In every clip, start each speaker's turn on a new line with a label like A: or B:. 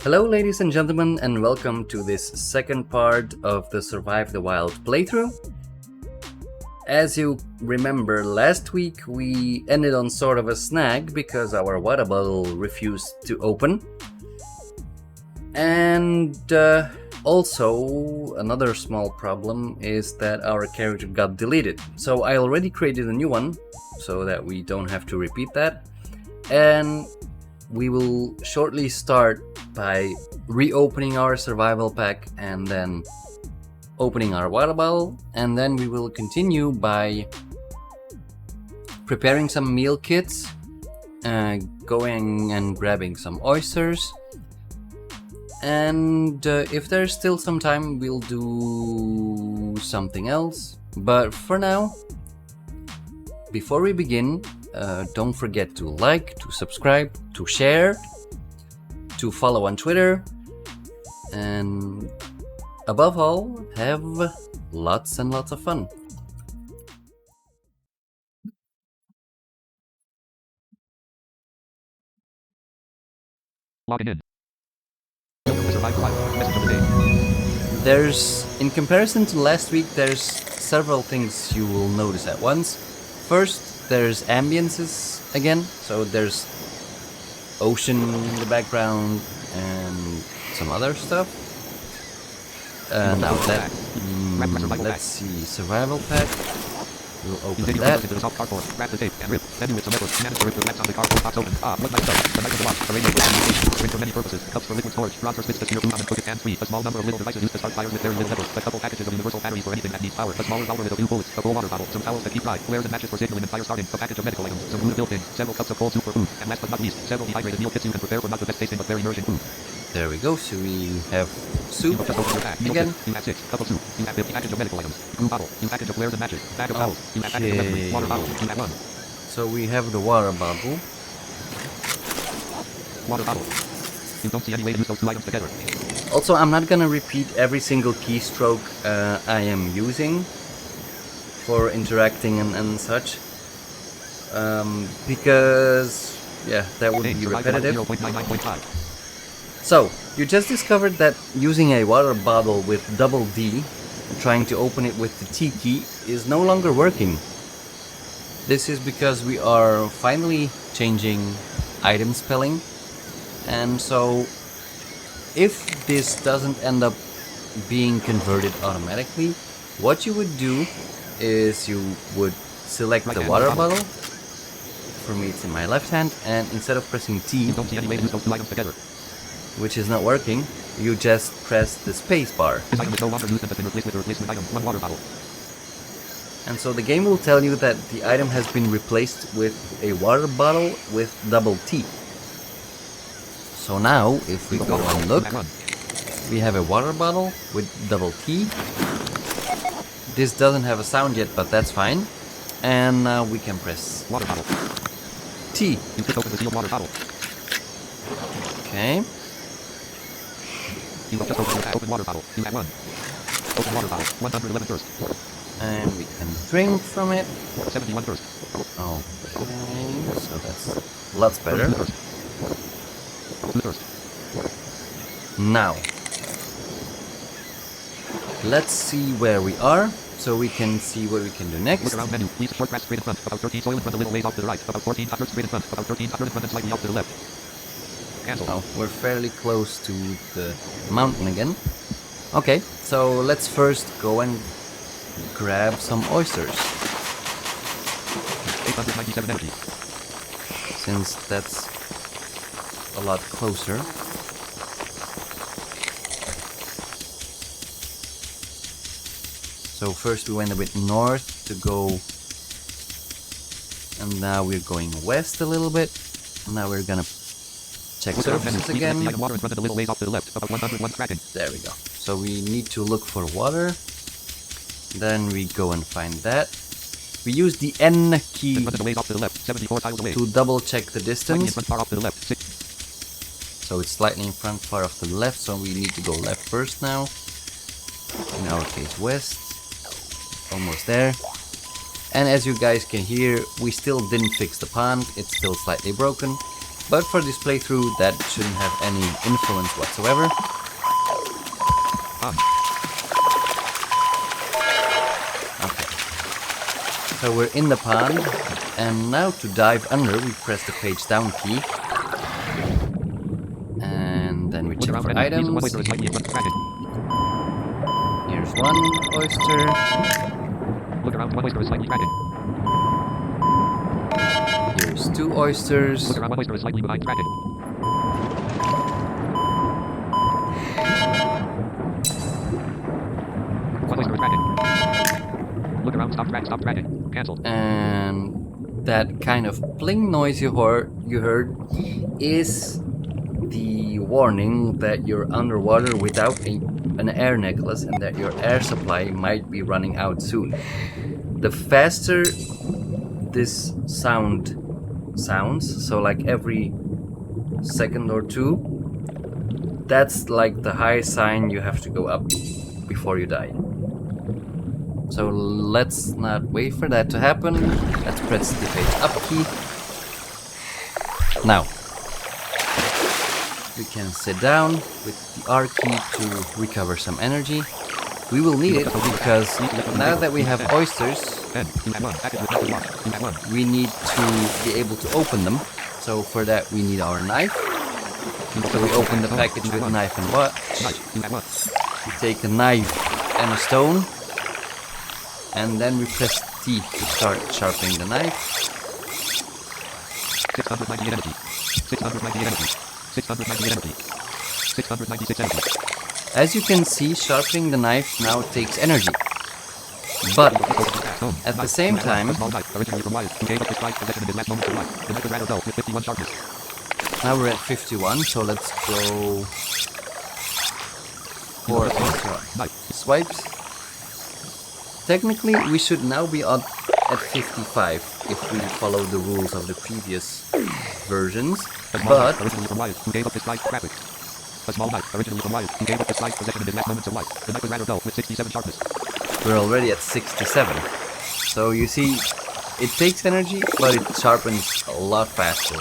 A: Hello ladies and gentlemen, and welcome to this second part of the Survive the Wild playthrough. As you remember, last week we ended on sort of a snag because our water bottle refused to open. And also another small problem is that our character got deleted. So I already created a new one so that we don't have to repeat that. And we will shortly start by reopening our survival pack and then opening our water bottle, and then we will continue by preparing some meal kits, going and grabbing some oysters, and if there's still some time we'll do something else. But for now, before we begin, don't forget to like, to subscribe, to share, to follow on Twitter, and above all, have lots and lots of fun.
B: Logging in. Message of the day.
A: In comparison to last week, there's several things you will notice at once. First, there's ambiences again, so there's ocean in the background and some other stuff. Now that, let's see, survival pack. We'll open that.
B: Many purposes. Cups for liquid storage. Roster switch to zero and cook it and sweet. A small number of little devices used to start fires with their lit network. A couple packages of universal batteries for anything that needs power. A small revolver with a few bullets. A full water bottle. Some towels that keep dry. Flares and matches for signaling and fire starting. A package of medical items. Some food built-in. Several cups of cold soup for food. And last but not least, several dehydrated meal kits you can prepare for not the best tasting but very nourishing food.
A: There we go. So we have soup again.
B: You have 6. Cup of soup. You have 50 package of medical items. Glue bottle. You package of flares and matches. Bag of towels. You have package of medicine. Water bottle. You have 1.
A: So we have the water bottle.
B: Water bottle. You don't see any way to use those two items together.
A: Also, I'm not gonna repeat every single keystroke I am using for interacting and such, because that would be repetitive.
B: 0.99.5.
A: So, you just discovered that using a water bottle with double D and trying to open it with the T key is no longer working. This is because we are finally changing item spelling, and so if this doesn't end up being converted automatically, what you would do is you would select the water bottle. For me it's in my left hand, and instead of pressing T,
B: You don't see any way to use those two items together.
A: which is not working, you just press the space bar.
B: This item is no longer used and has been replaced with the replacement item. 1 water bottle.
A: And so the game will tell you that the item has been replaced with a water bottle with double T. So now, if we go and look, we have a water bottle with double T. This doesn't have a sound yet, but that's fine. And now we can press
B: Water bottle.
A: T.
B: You click open the sealed water bottle.
A: Okay.
B: You have just opened the open water bottle. You have 1. Open water bottle. 111 thirst.
A: And we can drink from it.
B: 71 thirst.
A: Okay, so that's lots better.
B: 2 thirst.
A: Now, let's see where we are, so we can see what we can do next.
B: Look around menu. Please short grass straight in front. About 13 soil in front, a little ways off to the right. About 14 top dirt straight in front. About 13 top dirt in front and slightly off to the left. Cancel.
A: Now, we're fairly close to the mountain again. Okay, so let's first go and grab some oysters,
B: 897 energy.
A: since that's a lot closer. So first we went a bit north to go, and now we're going west a little bit. Now we're gonna check surfaces again.
B: The item water in front and a little ways off to the left. About 101 tracking.
A: There we go. So we need to look for water. Then we go and find that. We use the N key
B: In front and a ways off to the left. 74 tiles away.
A: to double check the
B: Slightly in
A: distance.
B: front, far off to the left. 6.
A: So it's slightly in front, far off to the left, so we need to go left first now. In our case, west. Almost there. And as you guys can hear, we still didn't fix the pond. It's still slightly broken. But for this playthrough, that shouldn't have any influence whatsoever. Okay. So we're in the pond, and now to dive under, we press the page down key. And then we check for items. Here's one oyster.
B: Look around, one oyster is slightly tracking.
A: Here's two oysters.
B: Look around, one oyster is slightly behind tracking. One oyster is tracking. Look around, stop tracking. Cancelled.
A: And that kind of pling noise you heard is the warning that you're underwater without an air necklace and that your air supply might be running out soon. The faster this sound sounds, so like every second or two, that's like the high sign you have to go up before you die. So let's not wait for that to happen. Let's press the page up key. Now we can sit down with the R key to recover some energy. We will need it because now that we have oysters, we need to be able to open them. So for that we need our knife. So we open the package with knife and watch. We take a knife and a stone, and then we press T to start sharpening the knife.
B: 698 energy. 698 energy. 698 energy. 696 energy.
A: As you can see, sharpening the knife now takes energy. But at the same time, now we're at 51, so let's go for swipes. Technically, we should now be at 55 if we follow the rules of the previous versions, but
B: a small knife, originally from Wyatt, who gave up his life possession in his last moments of life. The knife is rather dull, with 67 sharpness.
A: We're already at 67. So you see, it takes energy, but it sharpens a lot faster.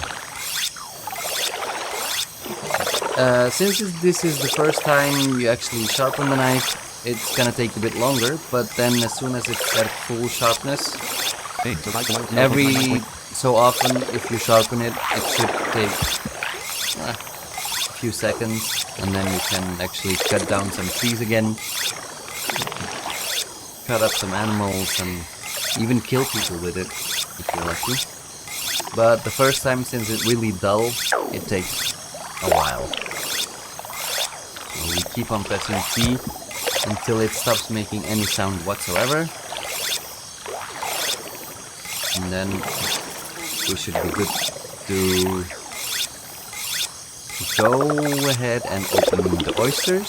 A: Since this is the first time you actually sharpen the knife, it's gonna take a bit longer, but then as soon as it's at full sharpness, every so often if you sharpen it, it should take few seconds, and then you can actually cut down some trees again, cut up some animals, and even kill people with it if you're lucky. But the first time, since it's really dull, it takes a while. So we keep on pressing T until it stops making any sound whatsoever, and then we should be good to go ahead and open the oysters.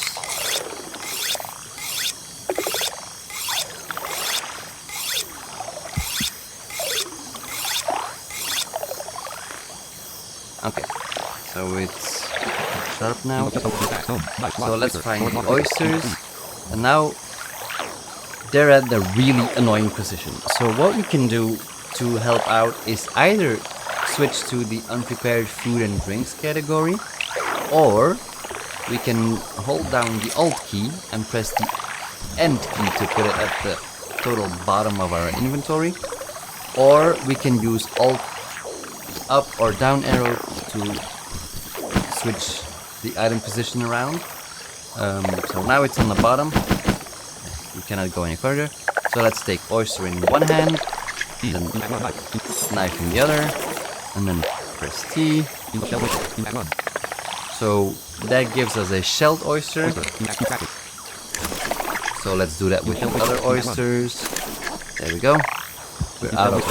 A: Okay, so it's sharp now. So let's find the oysters. And now they're at the really annoying position. So what we can do to help out is either switch to the unprepared food and drinks category, or we can hold down the Alt key and press the End key to put it at the total bottom of our inventory, or we can use Alt up or down arrow to switch the item position around. So now it's on the bottom, we cannot go any further, so let's take oyster in one hand, then knife in the other, and then press T. So that gives us a shelled oyster. So let's do that with the other oysters. There we go. We're out of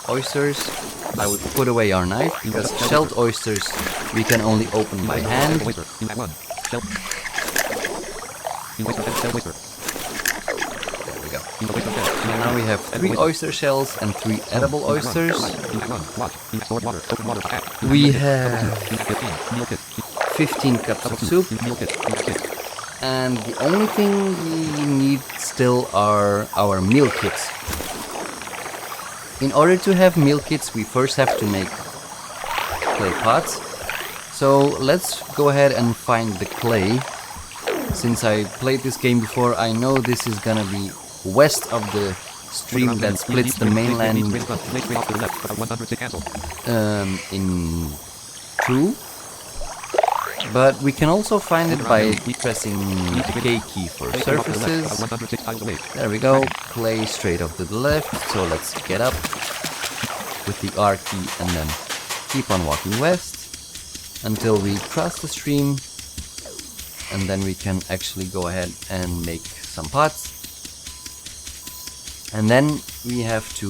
A: oysters. I would put away our knife, because shelled oysters we can only open by hand. There we go. Now we have 3 oyster shells and 3 edible oysters. We have 15 cups of soup. And the only thing we need still are our meal kits. In order to have meal kits, we first have to make clay pots. So let's go ahead and find the clay. Since I played this game before, I know this is gonna be west of the stream that splits the mainland in two. But we can also find it by pressing K key for surfaces. There we go, clay straight off to the left. So let's get up with the R key and then keep on walking west until we cross the stream, and then we can actually go ahead and make some pots. And then we have to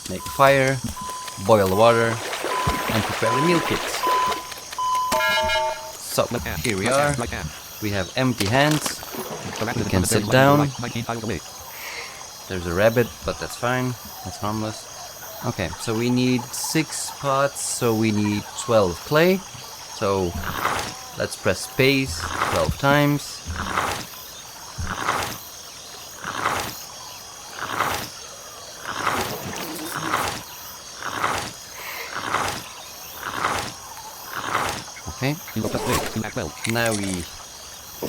A: make a fire, boil the water, and prepare the meal kits. So here we are. We have empty hands. We can sit down. There's a rabbit, but that's fine. That's harmless. Okay, so we need 6 pots, so we need 12 clay. So let's press space 12 times. Okay, now we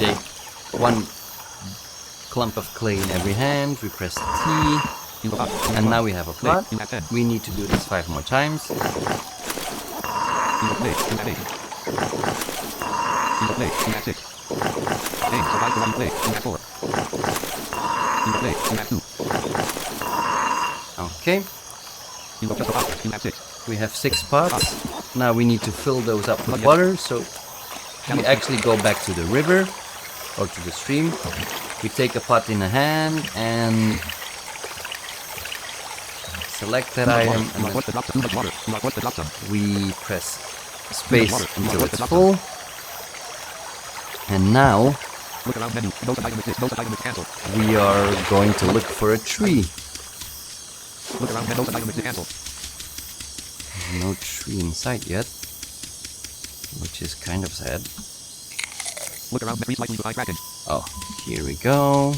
A: take 1 clump of clay in every hand, we press T, and now we have a pot. We need to do this 5 more times. Okay, we have 6 pots. Now we need to fill those up with water, so we actually go back to the river or to the stream. We take a pot in a hand and select that item, and we press space until it's full. And now we are going to look for a tree. There's no tree in sight yet, which is kind of sad. Oh, here we go.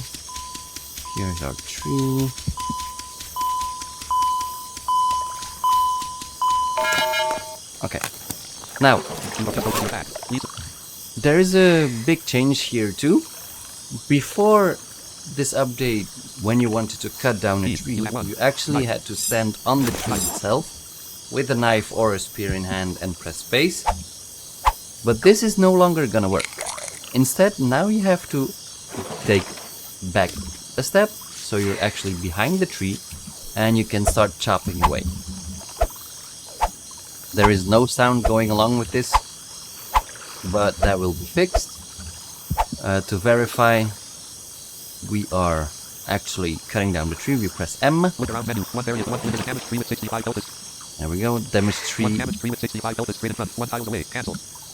A: Here's our tree. Okay. Now, there is a big change here too. Before this update, when you wanted to cut down a tree, you actually had to stand on the tree itself with a knife or a spear in hand and press space. But this is no longer gonna work. Instead, now you have to take back a step, so you're actually behind the tree and you can start chopping away. There is no sound going along with this, but that will be fixed. To verify we are actually cutting down the tree, we press M. There we go, damage tree.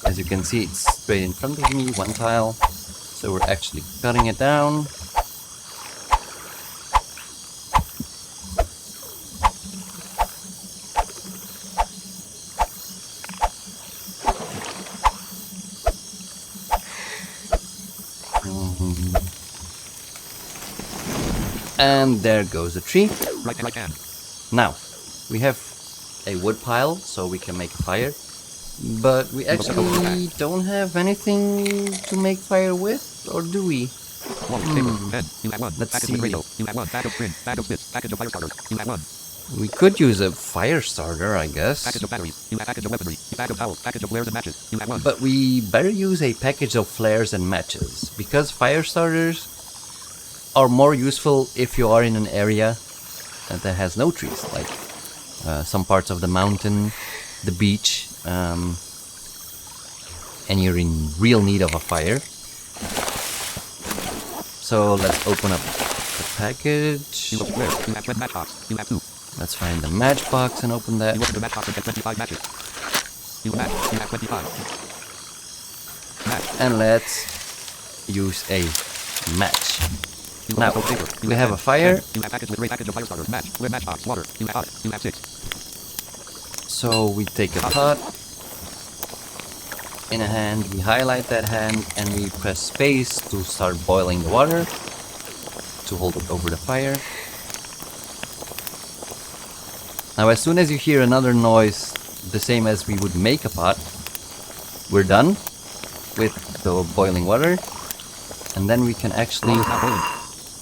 A: As you can see, it's straight in front of me, 1 tile. So we're actually cutting it down. And there goes the tree. Now, we have a wood pile, so we can make a fire. But we actually don't have anything to make fire with, or do we? Let's see. We could use a fire starter, I guess. But we better use a package of flares and matches, because fire starters are more useful if you are in an area that has no trees, like some parts of the mountain, the beach, and you're in real need of a fire. So let's open up the package. Let's find the matchbox and open that. And let's use a match. Now, we have a fire. So we take a pot in a hand, we highlight that hand, and we press space to start boiling the water, to hold it over the fire. Now as soon as you hear another noise the same as we would make a pot. We're done with the boiling water, and then we can actually,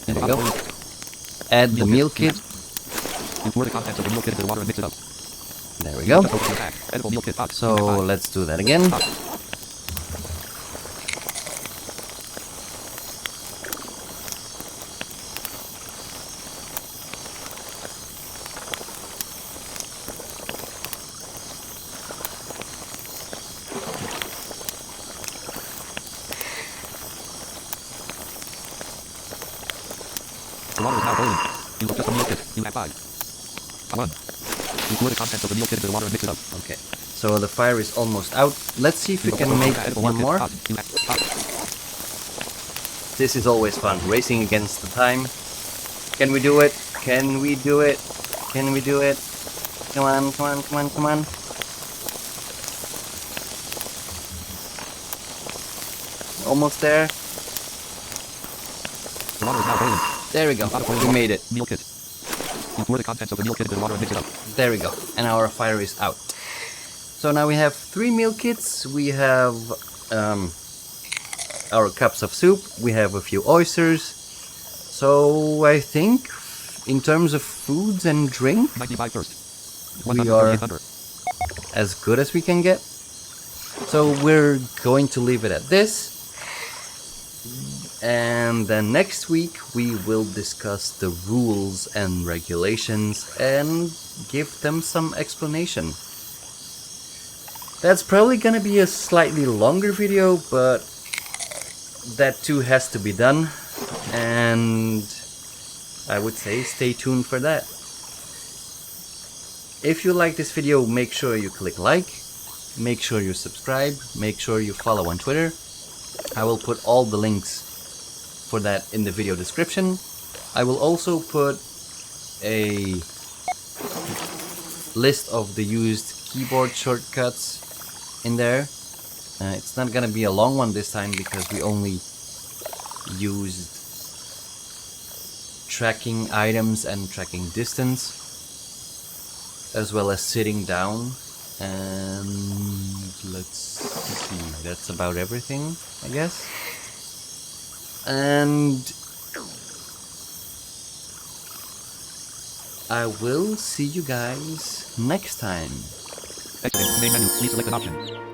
A: there we go, add the meal kit.
B: Pour the contents of the meal kit into the water and mix it up.
A: There we go.
B: Edible meal kit pot.
A: So let's do that again.
B: The water is now boiling. You will just a meal kit. You add 5. 1. You pour the contents of the meal kit into the water and mix it up.
A: Okay, so the fire is almost out. Let's see if we can make one more. This is always fun, racing against the time. Can we do it? Can we do it? Can we do it? Come on, come on, come on, come on. Almost there.
B: The water is now boiling.
A: There we go. We made it.
B: Meal kit. You pour the contents of the meal kit into the water and mix it up.
A: There we go. And our fire is out. So now we have 3 meal kits. We have our cups of soup. We have a few oysters. So I think in terms of foods and drink,
B: 95 first.
A: we are as good as we can get. So we're going to leave it at this. And then next week we will discuss the rules and regulations and give them some explanation. That's probably gonna be a slightly longer video, but that too has to be done, and I would say stay tuned for that. If you like this video, make sure you click like, make sure you subscribe, make sure you follow on Twitter. I will put all the links for that in the video description. I will also put a list of the used keyboard shortcuts in there. It's not gonna be a long one this time because we only used tracking items and tracking distance, as well as sitting down. And let's see, that's about everything, I guess. And I will see you guys next time.
B: Main menu, please select an option.